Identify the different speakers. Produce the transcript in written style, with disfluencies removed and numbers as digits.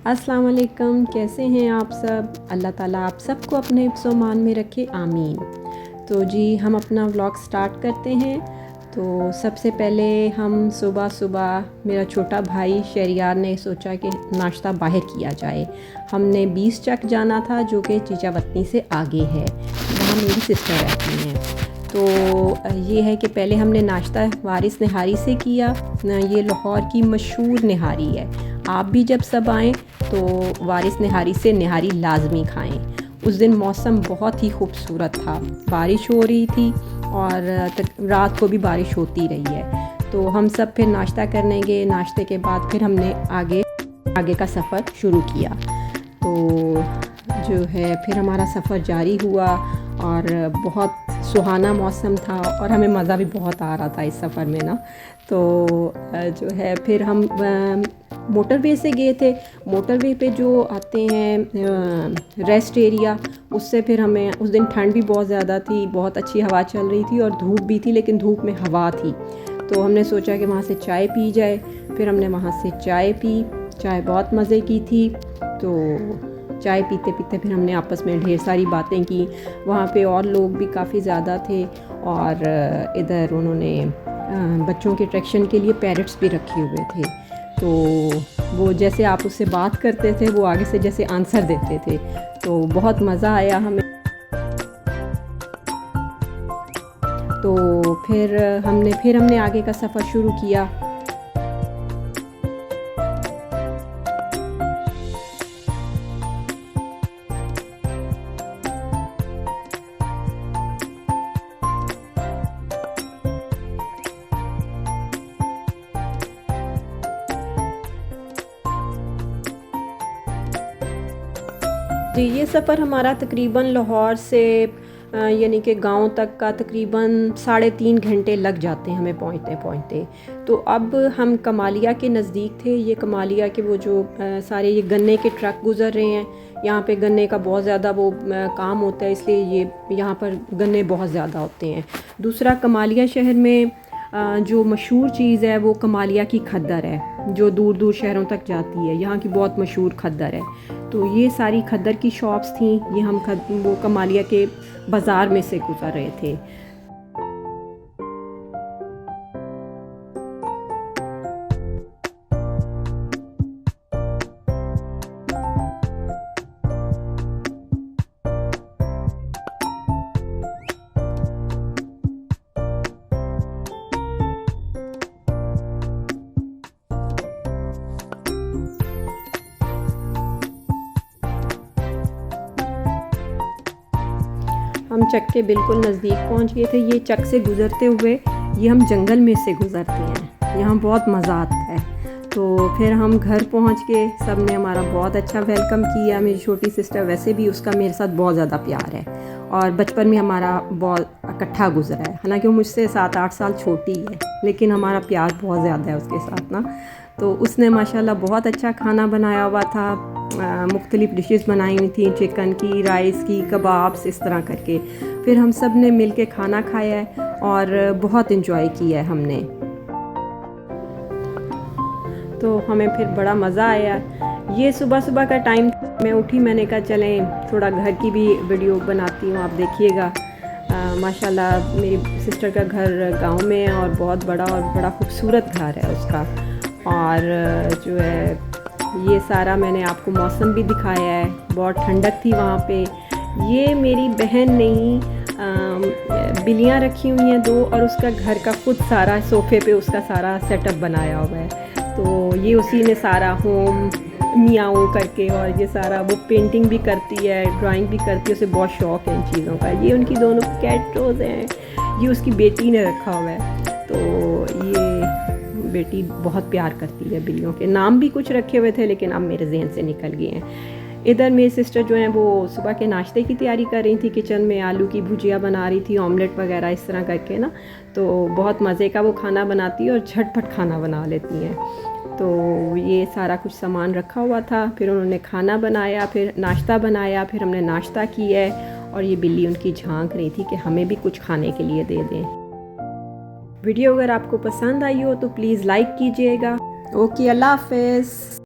Speaker 1: अस्सलाम वालेकुम, कैसे हैं आप सब। अल्लाह ताला आप सबको अपने हिफ्ज़-ओ-मान में रखे, आमीन। तो जी हम अपना व्लॉग स्टार्ट करते हैं। तो सबसे पहले हम सुबह सुबह मेरा छोटा भाई शहरियार ने सोचा कि नाश्ता बाहर किया जाए। हमने 20 चक जाना था जो कि चीचावतनी से आगे है, वहाँ मेरी सिस्टर रहती हैं। तो ये है कि पहले हमने नाश्ता वारिस निहारी से किया। ये लाहौर की मशहूर निहारी है। आप भी जब सब आएँ तो वारिस निहारी से निहारी लाजमी खाएं। उस दिन मौसम बहुत ही खूबसूरत था, बारिश हो रही थी और रात को भी बारिश होती रही है। तो हम सब फिर नाश्ता करने गए। नाश्ते के बाद फिर हमने आगे का सफ़र शुरू किया। तो जो है फिर हमारा सफ़र जारी हुआ और बहुत सुहाना मौसम था और हमें मज़ा भी बहुत आ रहा था इस सफ़र में ना। तो जो है फिर हम मोटरवे से गए थे। मोटरवे पे जो आते हैं रेस्ट एरिया, उससे फिर हमें उस दिन ठंड भी बहुत ज़्यादा थी, बहुत अच्छी हवा चल रही थी और धूप भी थी, लेकिन धूप में हवा थी। तो हमने सोचा कि वहाँ से चाय पी जाए। फिर हमने वहाँ से चाय पी। चाय बहुत मज़े की थी। तो चाय पीते पीते फिर हमने आपस में ढेर सारी बातें की। वहाँ पे और लोग भी काफ़ी ज़्यादा थे और इधर उन्होंने बच्चों के अट्रैक्शन के लिए पैरट्स भी रखे हुए थे। तो वो जैसे आप उससे बात करते थे वो आगे से जैसे आंसर देते थे। तो बहुत मज़ा आया हमें। तो फिर हमने आगे का सफ़र शुरू किया। जी ये सफ़र हमारा तकरीबन लाहौर से यानी कि गांव तक का तकरीबन 3.5 घंटे लग जाते हैं हमें पहुंचते पहुंचते। तो अब हम कमालिया के नज़दीक थे। ये कमालिया के वो जो सारे ये गन्ने के ट्रक गुज़र रहे हैं। यहाँ पे गन्ने का बहुत ज़्यादा वो काम होता है, इसलिए ये यहाँ पर गन्ने बहुत ज़्यादा होते हैं। दूसरा, कमालिया शहर में जो मशहूर चीज़ है वो कमालिया की खद्दर है, जो दूर दूर शहरों तक जाती है। यहाँ की बहुत मशहूर खद्दर है। तो ये सारी खद्दर की शॉप्स थी। ये हम वो कमालिया के बाज़ार में से गुज़र रहे थे। हम चक के बिल्कुल नज़दीक पहुंच गए थे। ये चक से गुज़रते हुए ये हम जंगल में से गुज़रते हैं, यहाँ बहुत मज़ा आता है। तो फिर हम घर पहुंच के सब ने हमारा बहुत अच्छा वेलकम किया। मेरी छोटी सिस्टर, वैसे भी उसका मेरे साथ बहुत ज़्यादा प्यार है और बचपन में हमारा बहुत इकट्ठा गुजरा है। हालांकि वो मुझसे 7-8 साल छोटी है, लेकिन हमारा प्यार बहुत ज़्यादा है उसके साथ ना। तो उसने माशाल्लाह बहुत अच्छा खाना बनाया हुआ था। मुख्तलिफ़ डिशेस बनाई हुई थी, चिकन की, राइस की, कबाब्स, इस तरह करके। फिर हम सब ने मिल के खाना खाया है और बहुत इन्जॉय किया है हमने। तो हमें फिर बड़ा मज़ा आया। ये सुबह सुबह का टाइम मैं उठी, मैंने कहा चलें थोड़ा घर की भी वीडियो बनाती हूँ, आप देखिएगा। माशाल्लाह मेरी सिस्टर का घर गांव में है और बहुत बड़ा और बड़ा खूबसूरत घर है उसका। और जो है ये सारा मैंने आपको मौसम भी दिखाया है। बहुत ठंडक थी वहाँ पे। ये मेरी बहन ने ही बिल्लियाँ रखी हुई हैं 2 और उसका घर का खुद सारा सोफ़े पे उसका सारा सेटअप बनाया हुआ है। तो ये उसी ने सारा होम मियाओ करके, और ये सारा वो पेंटिंग भी करती है, ड्राइंग भी करती है, उसे बहुत शौक़ है इन चीज़ों का। ये उनकी दोनों कैट रोज़ हैं, ये उसकी बेटी ने रखा हुआ है। तो ये बेटी बहुत प्यार करती है बिल्लियों के। नाम भी कुछ रखे हुए थे लेकिन अब मेरे जहन से निकल गए हैं। इधर मेरी सिस्टर जो हैं वो सुबह के नाश्ते की तैयारी कर रही थी किचन में, आलू की भुजिया बना रही थी, ऑमलेट वगैरह इस तरह करके ना। तो बहुत मज़े का वो खाना बनाती है और झटपट खाना बना लेती हैं। तो ये सारा कुछ सामान रखा हुआ था। फिर उन्होंने खाना बनाया, फिर नाश्ता बनाया, फिर हमने नाश्ता किया है और ये बिल्ली उनकी झांक रही थी कि हमें भी कुछ खाने के लिए दे दें। वीडियो अगर आपको पसंद आई हो तो प्लीज़ लाइक कीजिएगा। ओके, अल्लाह हाफ़िज़।